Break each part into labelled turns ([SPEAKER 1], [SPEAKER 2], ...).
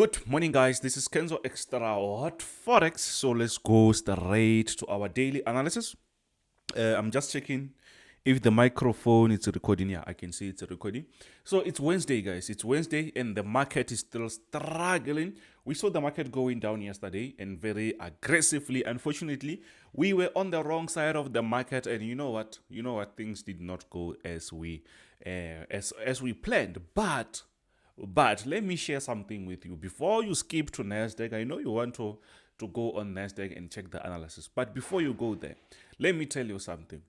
[SPEAKER 1] Good morning, guys. This is Kenzo Xtrahot Forex. So let's go straight to our daily analysis. I'm just checking if the microphone is recording. Yeah, I can see it's recording. So it's Wednesday, guys. It's Wednesday, and the market is still struggling. We saw the market going down yesterday and very aggressively. Unfortunately, we were on the wrong side of the market, and you know what? Things did not go as we planned, but let me share something with you. Before you skip to NASDAQ, I know you want to go on NASDAQ and check the analysis. But before you go there, let me tell you something.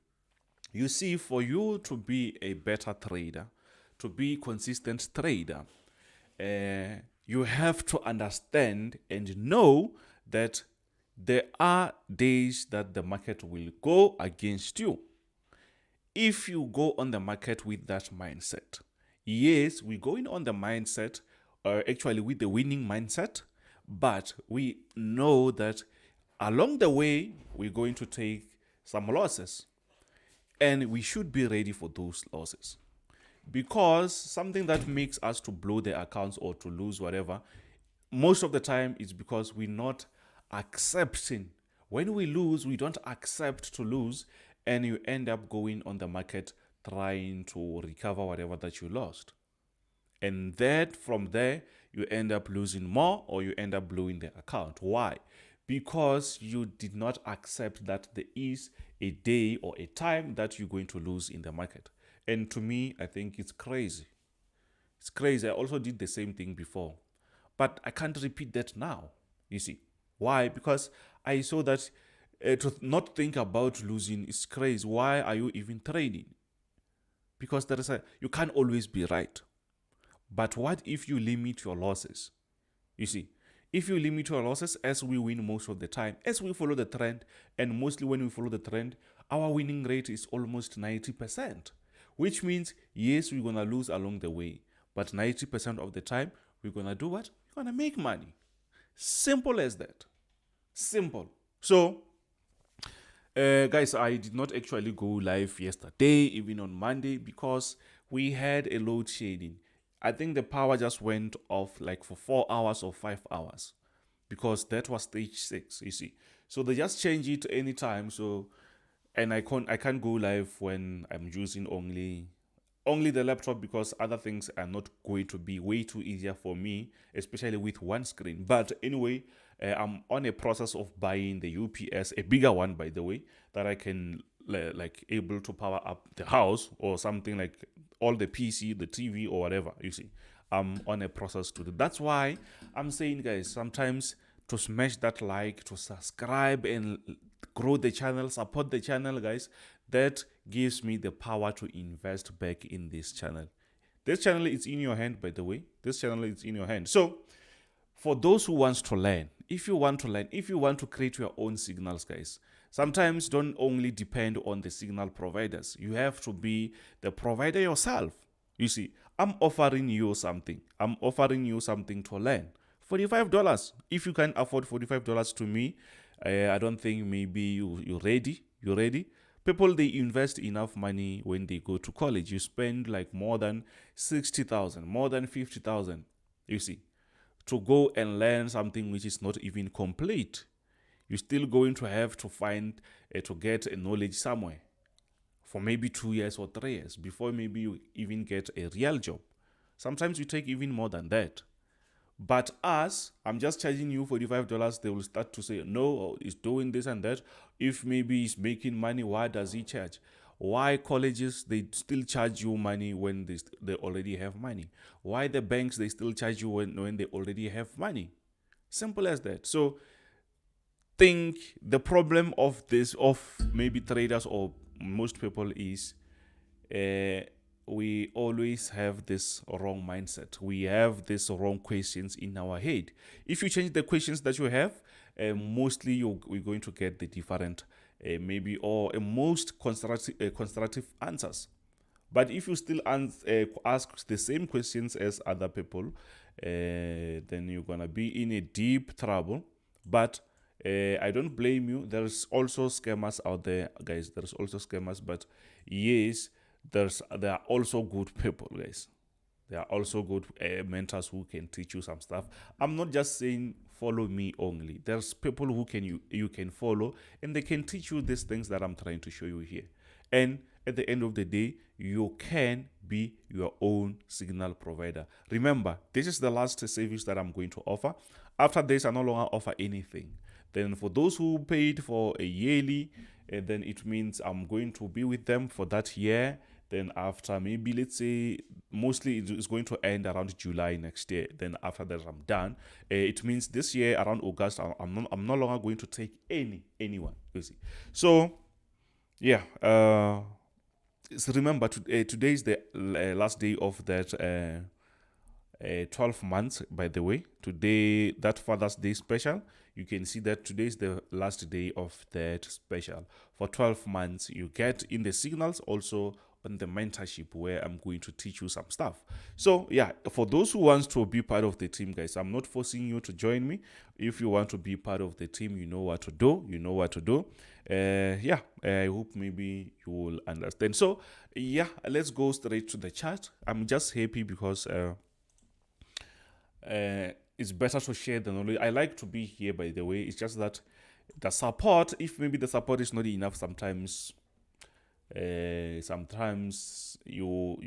[SPEAKER 1] You see, for you to be a better trader, to be consistent trader, you have to understand and know that there are days that the market will go against you. If you go on the market with that mindset, yes, we're going on the mindset, actually with the winning mindset, but we know that along the way, we're going to take some losses. And we should be ready for those losses. Because something that makes us to blow the accounts or to lose whatever, most of the time is because we're not accepting. When we lose, we don't accept to lose, and you end up going on the market trying to recover whatever that you lost. And that from there, you end up losing more or you end up blowing the account. Why? Because you did not accept that there is a day or a time that you're going to lose in the market. And to me, I think it's crazy. It's crazy. I also did the same thing before. But I can't repeat that now. You see. Why? Because I saw that to not think about losing is crazy. Why are you even trading? Because you can't always be right. But what if you limit your losses? You see, if you limit your losses, as we win most of the time, as we follow the trend, and mostly when we follow the trend, our winning rate is almost 90%, which means, yes, we're going to lose along the way, but 90% of the time, we're going to do what? We're going to make money. Simple as that. Simple. So, guys, I did not actually go live yesterday, even on Monday, because we had a load shedding. I think the power just went off like for 4 hours or 5 hours, because that was stage 6, you see. So they just change it anytime. So, and I can't go live when I'm using only the laptop, because other things are not going to be way too easier for me, especially with one screen. But anyway, I'm on a process of buying the UPS, a bigger one, by the way, that I can like able to power up the house or something, like all the PC, the TV, or whatever. You see, I'm on a process to do. That's why I'm saying, guys, sometimes to smash that like, to subscribe and grow the channel, support the channel, guys. That gives me the power to invest back in this channel. This channel is in your hand, by the way. This channel is in your hand. So for those who wants to learn, if you want to learn, if you want to create your own signals, guys, sometimes don't only depend on the signal providers. You have to be the provider yourself. You see, I'm offering you something. I'm offering you something to learn. $45. If you can afford $45 to me, I don't think maybe you're ready. You're ready. People, they invest enough money when they go to college. You spend like more than 60,000, more than 50,000. You see, to go and learn something which is not even complete. You're still going to have to find to get a knowledge somewhere for maybe 2 years or 3 years before maybe you even get a real job. Sometimes you take even more than that. But us, I'm just charging you $45. They will start to say, no, he's doing this and that. If maybe he's making money, why does he charge? Why colleges, they still charge you money when they already have money? Why the banks, they still charge you when they already have money? Simple as that. So think the problem of this, of maybe traders or most people, is we always have this wrong mindset. We have these wrong questions in our head. If you change the questions that you have, mostly we're going to get the different maybe or most constructive answers. But if you still ask the same questions as other people, then you're gonna be in a deep trouble. But I don't blame you. There's also scammers out there, guys. There's also scammers, but yes, there are also good people, guys. There are also good mentors who can teach you some stuff. I'm not just saying follow me only. There's people who can you can follow, and they can teach you these things that I'm trying to show you here. And at the end of the day, you can be your own signal provider. Remember, this is the last service that I'm going to offer. After this, I no longer offer anything. Then for those who paid for a yearly, then it means I'm going to be with them for that year. Then after maybe, let's say, mostly it's going to end around July next year. Then after that, I'm done. It means this year around August, I'm no longer going to take anyone. You see. So yeah. So remember, today is the last day of that 12 months, by the way. Today, that Father's Day special, you can see that today is the last day of that special. For 12 months, you get in the signals, also on the mentorship, where I'm going to teach you some stuff. So yeah, for those who want to be part of the team, guys, I'm not forcing you to join me. If you want to be part of the team, you know what to do. Yeah, I hope maybe you will understand. So yeah, let's go straight to the chat. I'm just happy because it's better to share the knowledge. I like to be here, by the way. It's just that the support, if maybe the support is not enough, sometimes sometimes you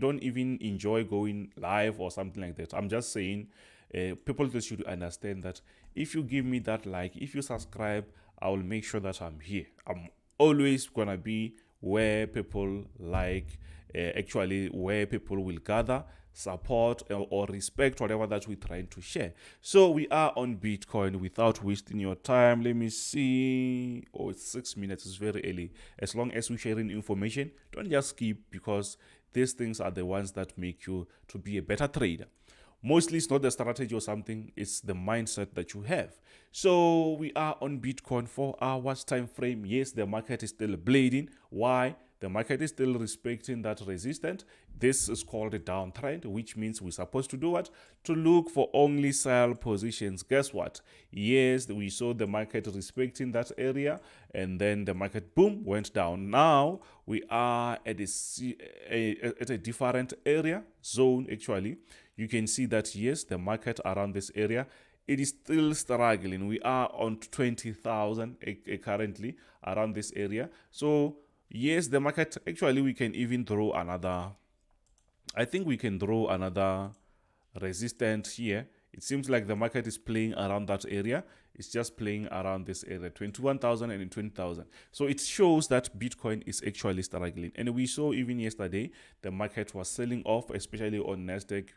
[SPEAKER 1] don't even enjoy going live or something like that. I'm just saying, people that should understand that if you give me that like, if you subscribe, I will make sure that I'm here. I'm always gonna be where people like, actually where people will gather, support, or respect whatever that we're trying to share. So we are on Bitcoin. Without wasting your time, let me see. Oh, it's 6 minutes. It's very early. As long as we're sharing information, don't just skip, because these things are the ones that make you to be a better trader. Mostly it's not the strategy or something, it's the mindset that you have. So we are on Bitcoin 4 hours time frame. Yes, the market is still bleeding. Why? The market is still respecting that resistance. This is called a downtrend, which means we're supposed to do what? To look for only sell positions. Guess what? Yes, we saw the market respecting that area, and then the market, boom, went down. Now we are at a different area, zone actually. You can see that, yes, the market around this area, it is still struggling. We are on 20,000 currently around this area. So yes, the market, actually we can even draw another, I think we can draw another resistance here. It seems like the market is playing around that area. It's just playing around this area, 21,000 and 20,000. So it shows that Bitcoin is actually struggling. And we saw even yesterday, the market was selling off, especially on NASDAQ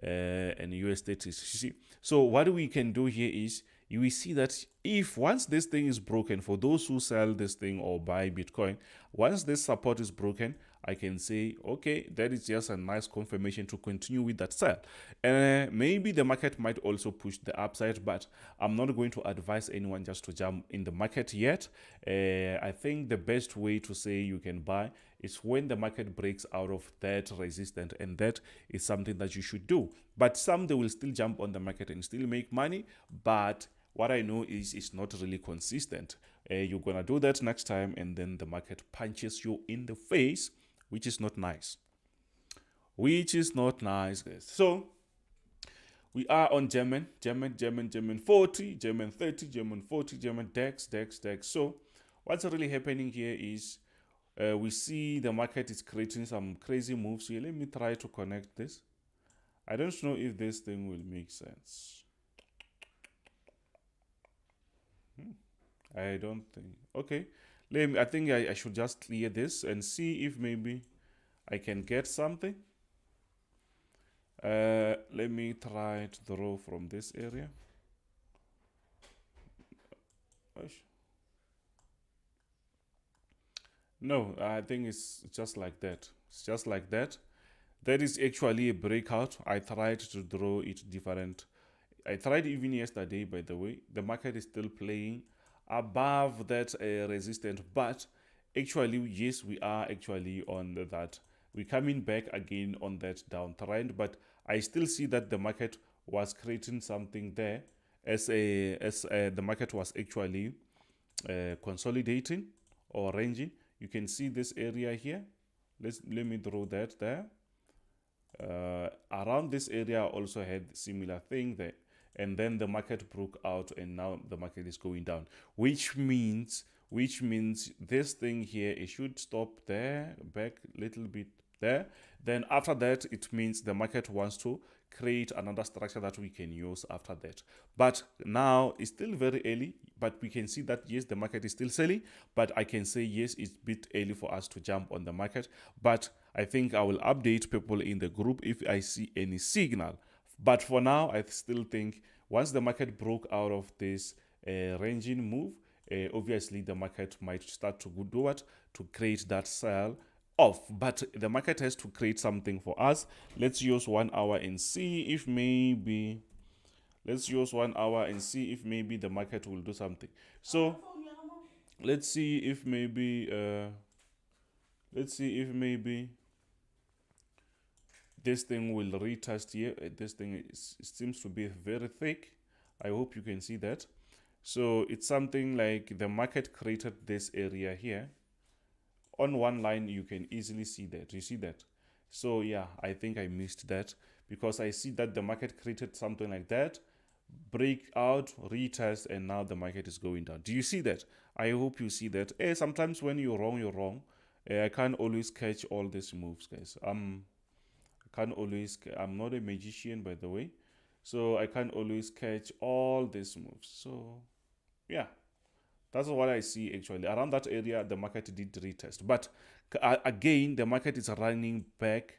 [SPEAKER 1] and US30. So what we can do here is, you will see that if once this thing is broken, for those who sell this thing or buy Bitcoin, once this support is broken, I can say, okay, that is just a nice confirmation to continue with that sell. Maybe the market might also push the upside, but I'm not going to advise anyone just to jump in the market yet. I think the best way to say you can buy is when the market breaks out of that resistance, and that is something that you should do. But some, they will still jump on the market and still make money, but what I know is it's not really consistent. You're gonna do that next time, and then the market punches you in the face, which is not nice. Guys. So we are on German 40, German 30, German 40, German DAX. So what's really happening here is, we see the market is creating some crazy moves here. Let me try to connect this. I don't know if this thing will make sense. I don't think. Okay. I think I should just clear this and see if maybe I can get something. Let me try to draw from this area. No, I think it's just like that. It's just like that. That is actually a breakout. I tried to draw it different. I tried even yesterday, by the way. The market is still playing above that resistance, but actually, yes, we are actually on that. We're coming back again on that downtrend, but I still see that the market was creating something there as the market was actually consolidating or ranging. You can see this area here. Let me draw that there. Around this area also had similar thing there, and then the market broke out, and now the market is going down, which means this thing here, it should stop there, back a little bit there. Then after that, it means the market wants to create another structure that we can use after that. But now it's still very early, but we can see that yes, the market is still selling, but I can say yes, it's a bit early for us to jump on the market. But I think I will update people in the group if I see any signal. But for now, I still think once the market broke out of this ranging move, obviously the market might start to do what? To create that sell off. But the market has to create something for us. Let's use 1 hour and see if maybe, let's use 1 hour and see if maybe the market will do something. So let's see if maybe this thing will retest here. This thing seems to be very thick. I hope you can see that. So it's something like the market created this area here. On one line, you can easily see that. You see that? So yeah, I think I missed that because I see that the market created something like that, break out, retest, and now the market is going down. Do you see that? I hope you see that. Sometimes when you're wrong, you're wrong. I can't always catch all these moves, guys. I'm not a magician, by the way, so I can't always catch all these moves. So yeah, that's what I see actually. Around that area, the market did retest. But again, the market is running back.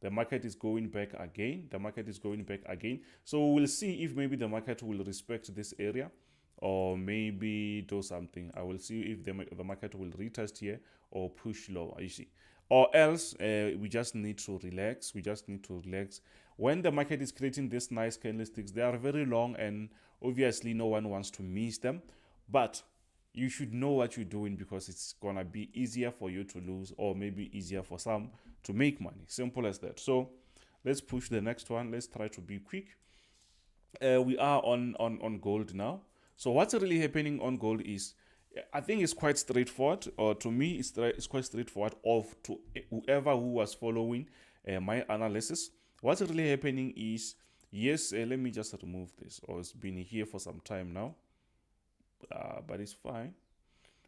[SPEAKER 1] The market is going back again. The market is going back again. So we'll see if maybe the market will respect this area or maybe do something. I will see if the market will retest here or push lower, you see. Or else, we just need to relax. We just need to relax. When the market is creating these nice candlesticks, they are very long and obviously no one wants to miss them. But you should know what you're doing because it's gonna be easier for you to lose or maybe easier for some to make money. Simple as that. So let's push the next one. Let's try to be quick. We are on gold now. So what's really happening on gold is, I think it's quite straightforward, or to me it's quite straightforward, of to whoever who was following my analysis. What's really happening is, yes, let me just remove this, or it's been here for some time now, but it's fine.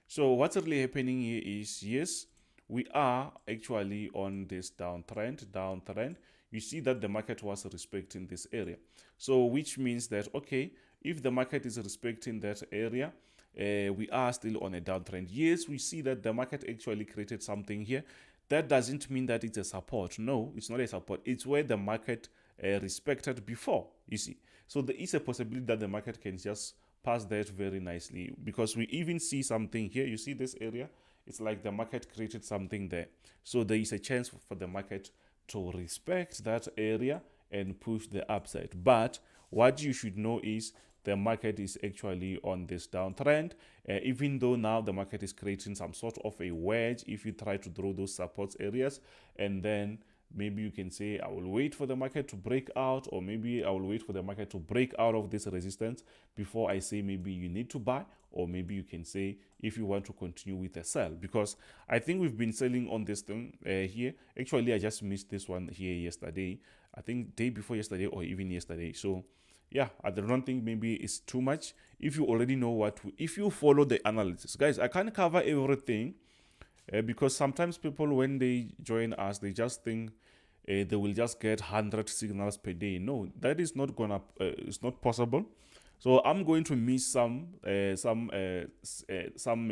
[SPEAKER 1] So what's really happening here is, yes, we are actually on this downtrend. You see that the market was respecting this area. So which means that, okay, if the market is respecting that area, we are still on a downtrend. Yes, we see that the market actually created something here. That doesn't mean that it's a support. No, it's not a support. It's where the market respected before, you see. So there is a possibility that the market can just pass that very nicely, because we even see something here. You see this area? It's like the market created something there. So there is a chance for the market to respect that area and push the upside. But what you should know is the market is actually on this downtrend, even though now the market is creating some sort of a wedge. If you try to draw those support areas, and then maybe you can say, I will wait for the market to break out, or maybe I will wait for the market to break out of this resistance before I say maybe you need to buy, or maybe you can say if you want to continue with a sell, because I think we've been selling on this thing here. Actually, I just missed this one here yesterday. I think day before yesterday or even yesterday. So yeah, I don't think maybe it's too much. If you already know if you follow the analysis, guys, I can't cover everything. Because sometimes people, when they join us, they just think they will just get 100 signals per day. No, that is not gonna. It's not possible. So I'm going to miss some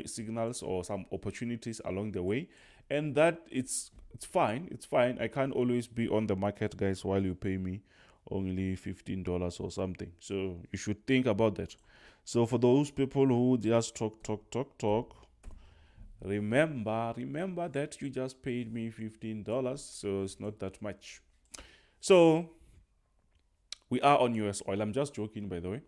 [SPEAKER 1] signals or some opportunities along the way, and that it's fine. It's fine. I can't always be on the market, guys, while you pay me only $15 or something. So you should think about that. So for those people who just talk. Remember that you just paid me $15, so it's not that much. So we are on US oil. I'm just joking, by the way.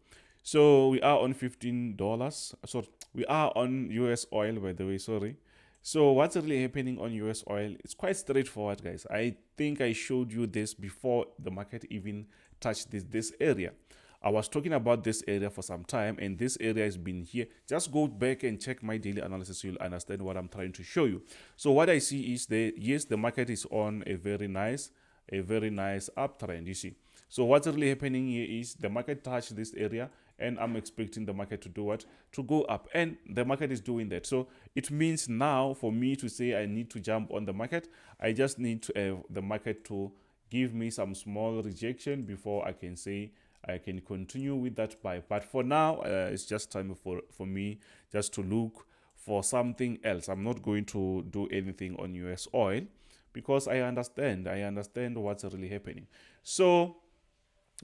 [SPEAKER 1] So we are on $15. So we are on US oil, by the way. Sorry. So what's really happening on US oil? It's quite straightforward, guys. I think I showed you this before the market even touched this area. I was talking about this area for some time, and this area has been here. Just go back and check my daily analysis. You'll understand what I'm trying to show you. So what I see is yes, the market is on a very nice a very nice uptrend, you see. So what's really happening here is the market touched this area, and I'm expecting the market to do what? To go up, and the market is doing that. So it means now for me to say I need to jump on the market, I just need to the market to give me some small rejection before I can say I can continue with that buy. But for now, it's just time for me just to look for something else. I'm not going to do anything on US oil because I understand what's really happening. So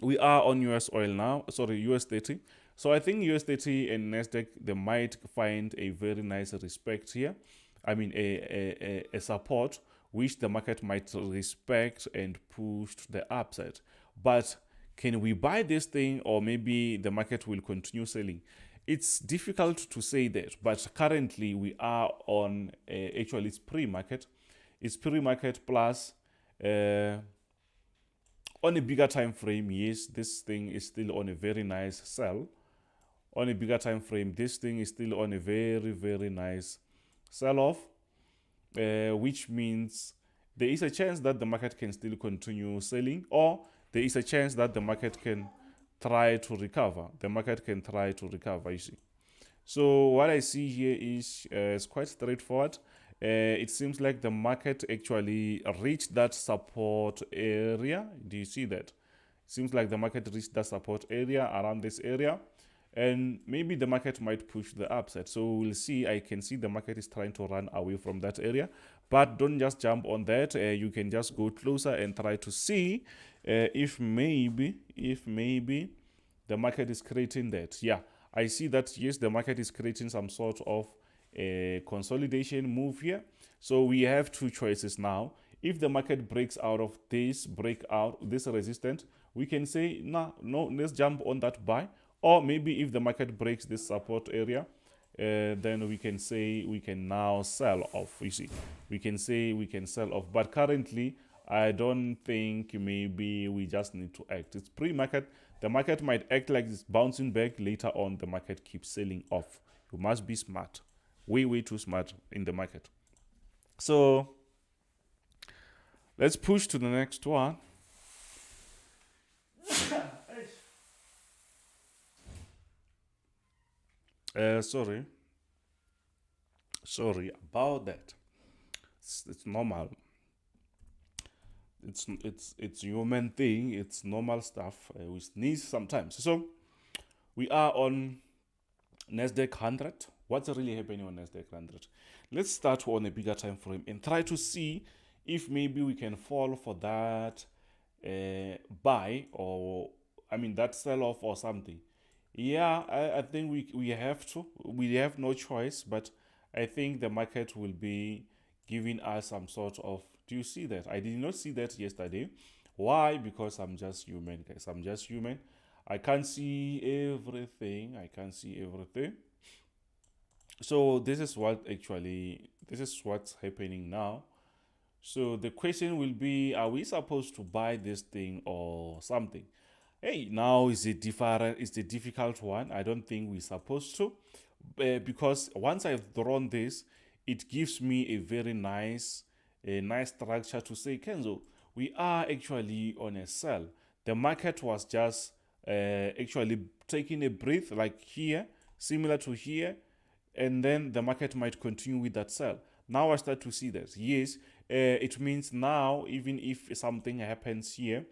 [SPEAKER 1] we are on US oil now, sorry, US30. So I think US30 and NASDAQ, they might find a very nice respect here. I mean, a support which the market might respect and push to the upside. But can we buy this thing, or maybe the market will continue selling? It's difficult to say that, but currently we are on, actually it's pre-market. It's pre-market plus on a bigger time frame. Yes, this thing is still on a very nice sell. On a bigger time frame, this thing is still on a very, very nice sell-off, which means there is a chance that the market can still continue selling, or there is a chance that the market can try to recover. The market can try to recover, you see. So what I see here is it's quite straightforward. It seems like the market actually reached that support area. Do you see that? It seems like the market reached that support area around this area, and maybe the market might push the upside. So we'll see. I can see the market is trying to run away from that area, but don't just jump on that. You can just go closer and try to see if maybe the market is creating that. Yeah, I see that. Yes, the market is creating some sort of a consolidation move here. So we have two choices now. If the market breaks out of this this resistance, we can say no, let's jump on that buy. Or maybe if the market breaks this support area, then we can say we can now sell off. You see, we can say we can sell off. But currently, I don't think, maybe we just need to act. It's pre-market. The market might act like it's bouncing back. Later on, the market keeps selling off. You must be smart. Way too smart in the market. So let's push to the next one. Sorry about that. It's normal. It's human thing. It's normal stuff. We sneeze sometimes. So we are on NASDAQ 100. What's really happening on NASDAQ 100? Let's start on a bigger time frame and try to see if maybe we can fall for that buy, or I mean that sell off or something. Yeah, I think we have to. We have no choice, but I think the market will be giving us some sort of. Do you see that? I did not see that yesterday. Why? Because I'm just human, guys. I'm just human. I can't see everything. So this is what's happening now. So the question will be, are we supposed to buy this thing or something? Hey, now is it different? It's a difficult one. I don't think we're supposed to, because once I've drawn this, it gives me a very nice structure to say, Kenzo, we are actually on a sell. The market was just actually taking a breath, like here, similar to here, and then the market might continue with that sell. Now I start to see that. Yes, it means now, even if something happens here,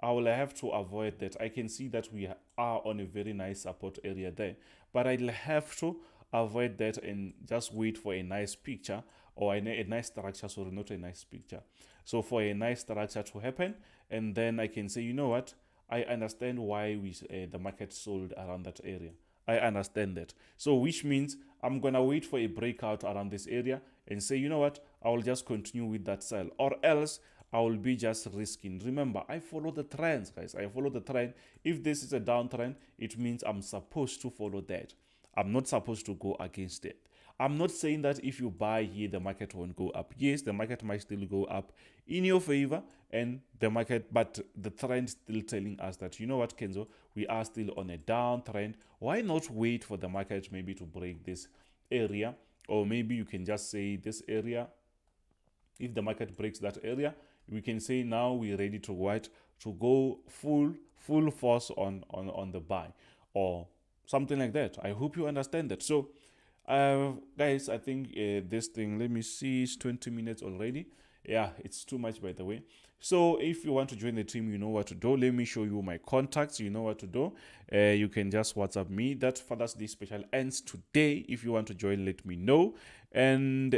[SPEAKER 1] I will have to avoid that. I can see that we are on a very nice support area there, but I'll have to avoid that and just wait for a nice picture, or a nice structure. Sorry, not a nice picture. So for a nice structure to happen, and then I can say, you know what, I understand why the market sold around that area. I understand that. So which means I'm gonna wait for a breakout around this area and say, you know what, I will just continue with that sell, or else I will be just risking. Remember, I follow the trends, guys. I follow the trend. If this is a downtrend, it means I'm supposed to follow that. I'm not supposed to go against it. I'm not saying that if you buy here, the market won't go up. Yes, the market might still go up in your favor, and the market, but the trend is still telling us that, you know what, Kenzo, we are still on a downtrend. Why not wait for the market maybe to break this area? Or maybe you can just say this area, if the market breaks that area, we can say now we're ready to what, to go full force on the buy or something like that. I hope you understand that. So guys, I think this thing, let me see, it's 20 minutes already. Yeah, it's too much, by the way. So if you want to join the team, you know what to do. Let me show you my contacts. You know what to do. You can just WhatsApp me. That Father's Day special ends today. If you want to join, let me know. And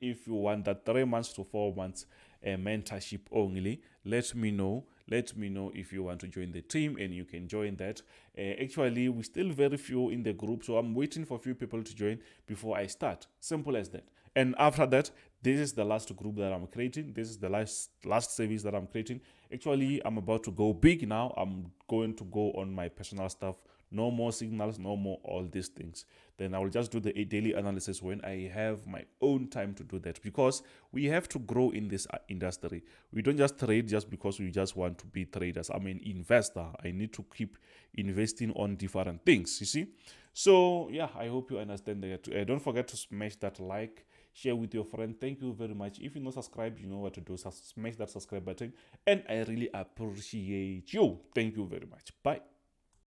[SPEAKER 1] if you want that 3 months to 4 months mentorship only, let me know. Let me know if you want to join the team, and you can join that. Actually, we're still very few in the group, so I'm waiting for a few people to join before I start. Simple as that. And after that, this is the last group that I'm creating. This is the last service that I'm creating. Actually, I'm about to go big now. I'm going to go on my personal stuff. No more signals, no more all these things. Then I will just do the daily analysis when I have my own time to do that, because we have to grow in this industry. We don't just trade just because we just want to be traders. I'm an investor. I need to keep investing on different things, you see. So yeah, I hope you understand that. Don't forget to smash that like, share with your friend. Thank you very much. If you're not subscribed, you know what to do. Smash that subscribe button, and I really appreciate you. Thank you very much. Bye.